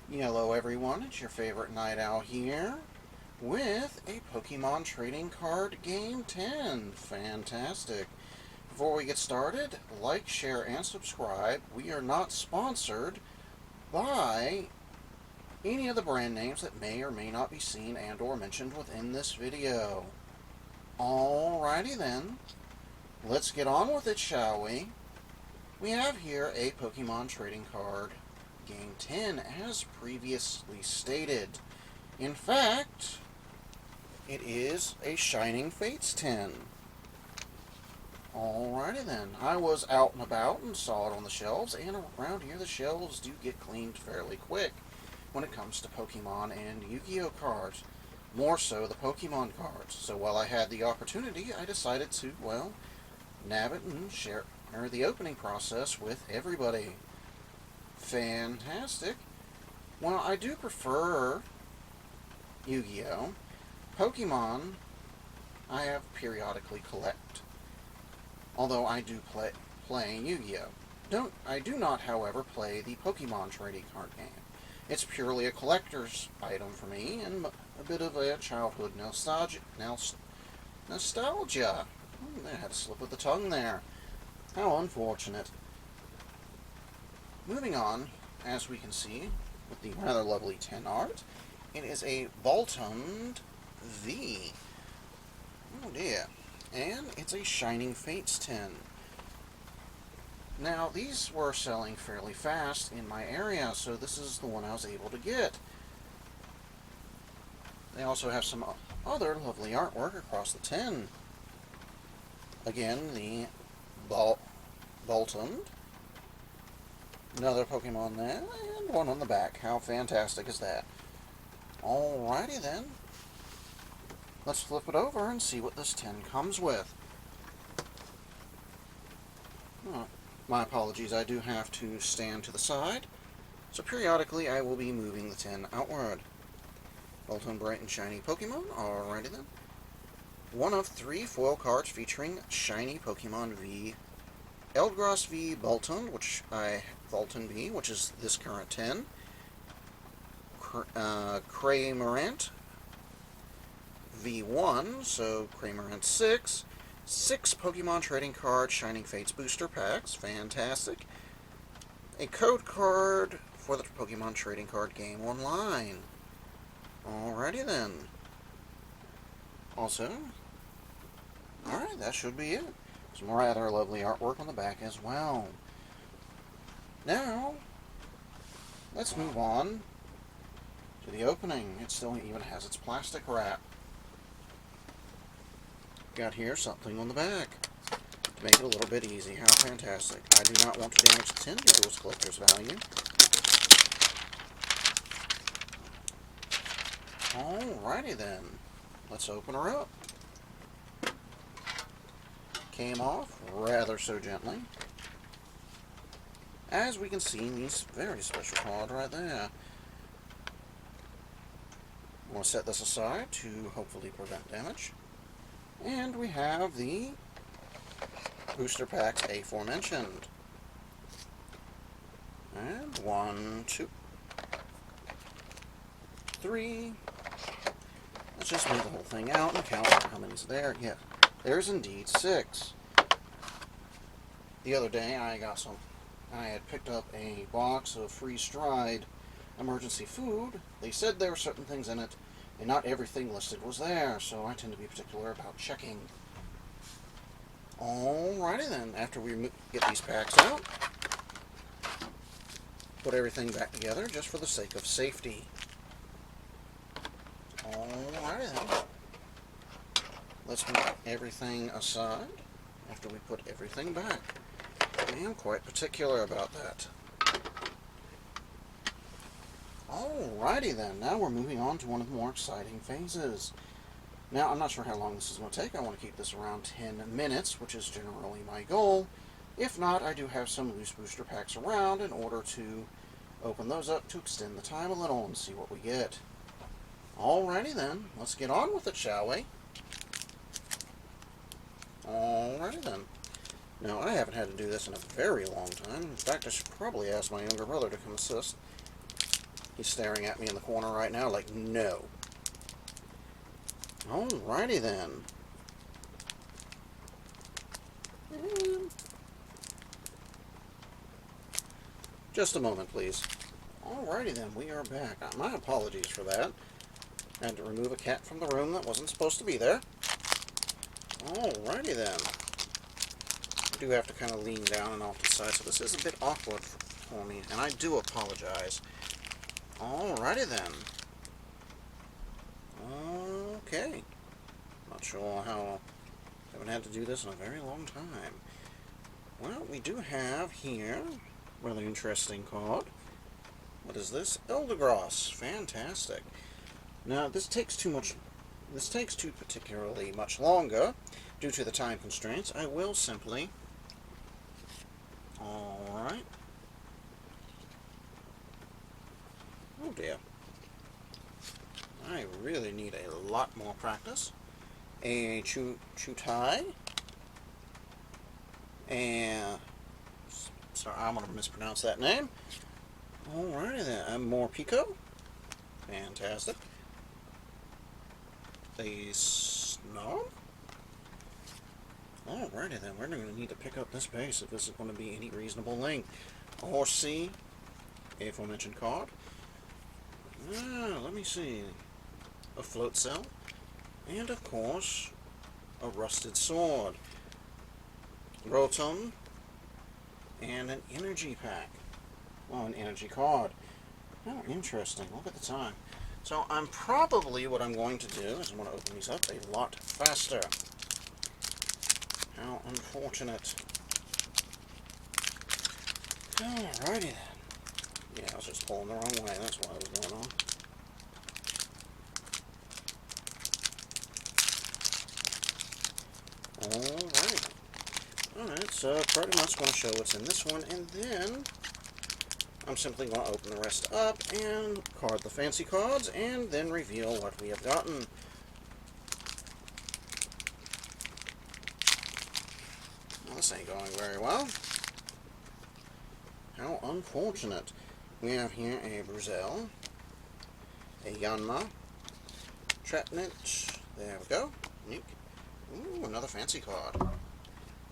Hello everyone, it's your favorite Night Owl here with a Pokemon Trading Card Game 10. Fantastic. Before we get started, like, share, and subscribe. We are not sponsored by any of the brand names that may or may not be seen and or mentioned within this video. Alrighty then, let's get on with it, shall we? We have here a Pokemon Trading Card Game 10 as previously stated. In fact, it is a Shining Fates 10. Alrighty then. I was out and about and saw it on the shelves, and around here the shelves do get cleaned fairly quick when it comes to Pokemon and Yu-Gi-Oh cards. More so the Pokemon cards. So while I had the opportunity, I decided to, nab it and share the opening process with everybody. Fantastic. Well, I do prefer Yu-Gi-Oh. Pokemon, I have periodically collect. Although I do play Yu-Gi-Oh. I do not, however, play the Pokemon trading card game. It's purely a collector's item for me, and a bit of a childhood nostalgia. I had a slip of the tongue there. How unfortunate. Moving on, as we can see, with the rather lovely 10 art, it is a Voltund V. Oh dear. And it's a Shining Fates 10. Now, these were selling fairly fast in my area, so this is the one I was able to get. They also have some other lovely artwork across the 10. Again, the Voltund. Another Pokemon there, and one on the back. How fantastic is that? Alrighty then. Let's flip it over and see what this 10 comes with. Oh, my apologies, I do have to stand to the side. So periodically I will be moving the 10 outward. Voltund Bright and Shiny Pokemon. Alrighty then. One of 3 foil cards featuring Shiny Pokemon V. Eldegoss V Voltund, Voltund V, which is this current 10. Cramorant V1, so Cramorant 6. 6 Pokemon Trading Card Shining Fates booster packs. Fantastic. A code card for the Pokemon Trading Card Game Online. Alrighty then. Also, alright, that should be it. Some rather lovely artwork on the back as well. Now, let's move on to the opening. It still even has its plastic wrap. Got here something on the back to make it a little bit easy. How fantastic. I do not want to damage the tin due to its collector's value. Alrighty then. Let's open her up. Came off rather so gently. As we can see in this very special card right there. I'm going to set this aside to hopefully prevent damage. And we have the booster packs aforementioned. And 1, 2, 3. Let's just move the whole thing out and count how many's there. Yeah, there's indeed 6. The other day I had picked up a box of freeze-dried emergency food. They said there were certain things in it, and not everything listed was there, so I tend to be particular about checking. Alrighty then, after we get these packs out, put everything back together just for the sake of safety. Alrighty then. Let's move everything aside after we put everything back. I am quite particular about that. Alrighty then, now we're moving on to one of the more exciting phases. Now, I'm not sure how long this is going to take. I want to keep this around 10 minutes, which is generally my goal. If not, I do have some loose booster packs around in order to open those up to extend the time a little and see what we get. Alrighty then, let's get on with it, shall we? Alrighty then. Now, I haven't had to do this in a very long time. In fact, I should probably ask my younger brother to come assist. He's staring at me in the corner right now like, no. Alrighty then. Just a moment, please. Alrighty then, we are back. My apologies for that. I had to remove a cat from the room that wasn't supposed to be there. Alrighty then. I do have to kind of lean down and off the side, so this is a bit awkward for me, and I do apologize. Alrighty then. Okay. Not sure how... I haven't had to do this in a very long time. Well, we do have here a rather interesting card. What is this? Eldergross. Fantastic. Now, this takes too particularly much longer due to the time constraints. I will simply... Alright. Oh dear. I really need a lot more practice. A Chutai. And... Sorry, I'm going to mispronounce that name. Alrighty then. More Pico. Fantastic. A Snob. Alrighty then. We're going to need to pick up this base if this is going to be any reasonable length. A Horsea. Aforementioned card. Let me see. A Float Cell. And of course, a Rusted Sword. Rotom. And an Energy Pack. Oh, an Energy card. Oh, interesting. Look at the time. So I'm probably, what I'm going to do is I'm going to open these up a lot faster. How unfortunate. Alrighty then. Yeah, I was just pulling the wrong way. That's what was going on. Alright. Alright, so pretty much going to show what's in this one, and then I'm simply going to open the rest up and card the fancy cards, and then reveal what we have gotten. Well, this ain't going very well. How unfortunate. We have here a Bruzel, a Yanma, Trapnich, there we go, Nick. Ooh, another fancy card.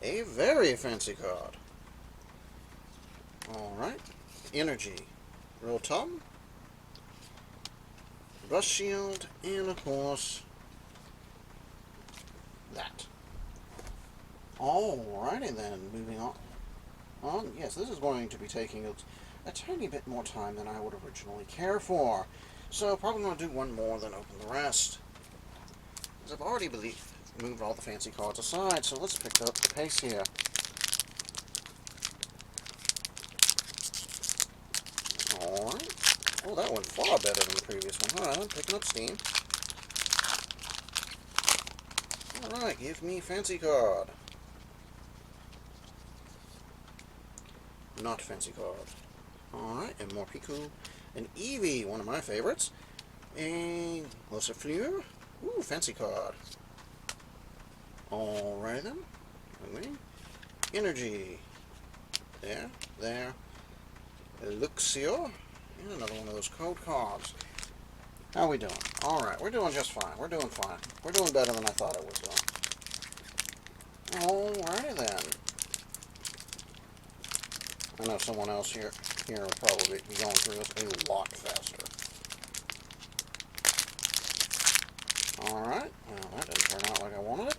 A very fancy card. Alright. Energy. Rotom. Rust Shield. And of course, that. Alrighty then. Moving on. Yes, this is going to be taking a tiny bit more time than I would originally care for. So probably going to do one more, then open the rest. As I've already moved all the fancy cards aside, so let's pick up the pace here. Alright. Oh, that went far better than the previous one. Alright, I'm picking up steam. Alright, give me fancy card. Not fancy card. Alright, and more Piku. An Eevee, one of my favorites. A Lucifer. Ooh, fancy card. Alright then. Energy. There. Luxio. And another one of those code cards. How are we doing? Alright, we're doing just fine. We're doing fine. We're doing better than I thought I was doing. Alrighty then. I know someone else here will probably be going through this a lot faster. Alright, well that didn't turn out like I wanted it.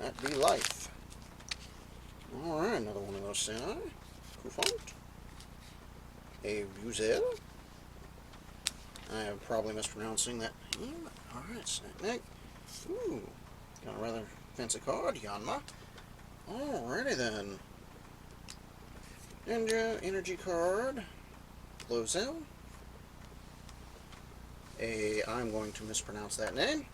That be life. Alright, another one of those Senai. Kufont. A Buzel. I am probably mispronouncing that name. Alright, Snack. Ooh, got a rather fancy card, Yanma. Alrighty then. Ninja Energy card. Lozel. I'm going to mispronounce that name.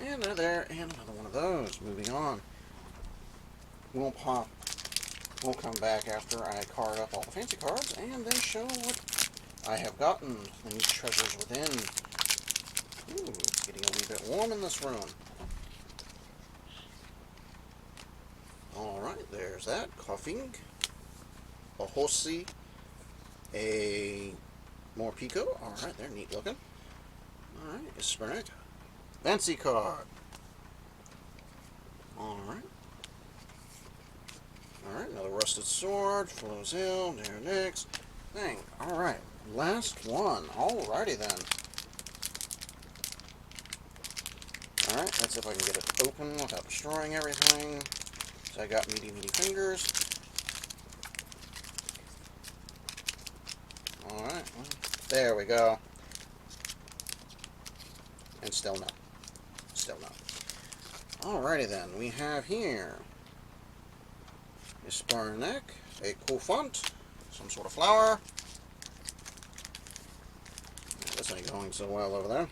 And there, and another one of those. Moving on. We'll come back after I card up all the fancy cards and then show what I have gotten. The neat treasures within. Ooh, getting a wee bit warm in this room. Alright, there's that. Coughing. A Horsea. A more Pico. Alright, they're neat looking. Alright, a Spernic. Fancy card. Alright. Alright, another Rusted Sword. Flozil. Next. Thing. Alright, last one. Alrighty then. Alright, let's see if I can get it open without destroying everything. So I got meaty fingers. Alright, there we go. And still no. Still no. Alrighty then, we have here a Spernic, a Koufant, some sort of flower. This ain't going so well over there.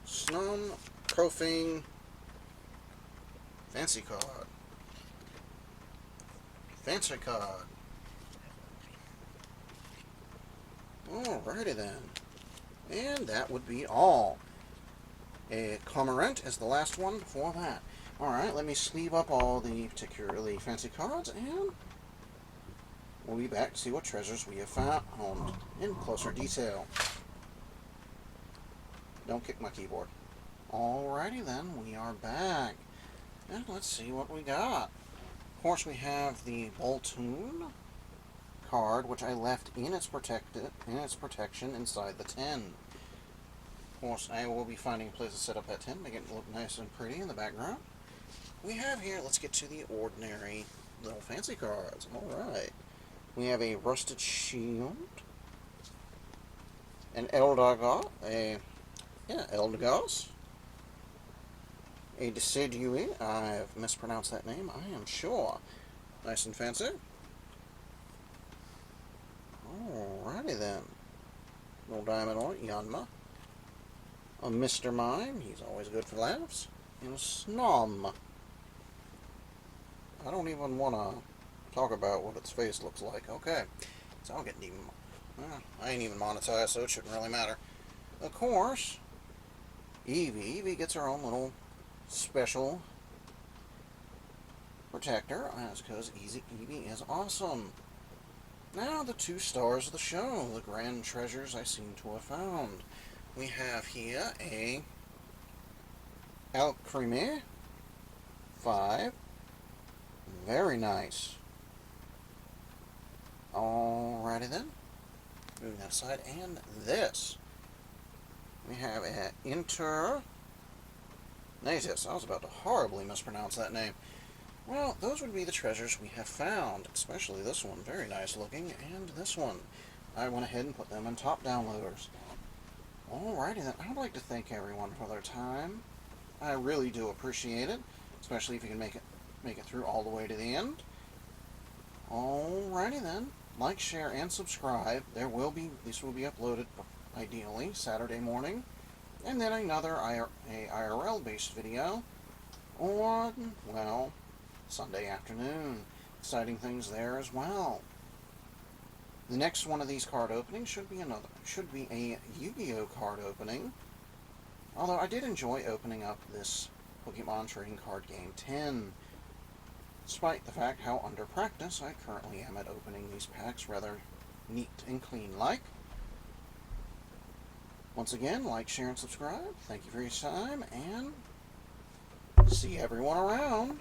Snom, Crofing, fancy card. Fancy card. Alrighty then. And that would be all. A Cormorant is the last one before that. Alright, let me sleeve up all the particularly fancy cards, and we'll be back to see what treasures we have found in closer detail. Don't kick my keyboard. Alrighty then, we are back. And let's see what we got. Of course, we have the Boltoon card, which I left in its protection inside the tin. Of course, I will be finding a place to set up that tin, make it look nice and pretty in the background. We have here, let's get to the ordinary little fancy cards. Alright. We have a Rusted Shield, an Eldegoss, Eldegoss, a Decidueye. I've mispronounced that name, I am sure. Nice and fancy. Alrighty then. Little diamond on it, Yanma. A Mr. Mime, he's always good for laughs. And a Snom. I don't even want to talk about what its face looks like. Okay, so I'll get even. I ain't even monetized, so it shouldn't really matter. Of course, Eevee. Eevee gets her own little special protector, that's because Eevee is awesome. Now, the 2 stars of the show, the grand treasures I seem to have found. We have here a Alcremie 5. Very nice. Alrighty then. Moving that aside, and this. We have an Internatus. I was about to horribly mispronounce that name. Well, those would be the treasures we have found, especially this one. Very nice looking, and this one. I went ahead and put them in top downloaders. Alrighty then, I'd like to thank everyone for their time. I really do appreciate it, especially if you can make it through all the way to the end. Alrighty then, like, share, and subscribe. These will be uploaded ideally Saturday morning, and then another IRL-based video on, well, Sunday afternoon. Exciting things there as well. The next one of these card openings should be a Yu-Gi-Oh card opening. Although I did enjoy opening up this Pokemon Trading Card Game 10. Despite the fact how under practice I currently am at opening these packs rather neat and clean like. Once again, like, share, and subscribe. Thank you for your time, and see everyone around.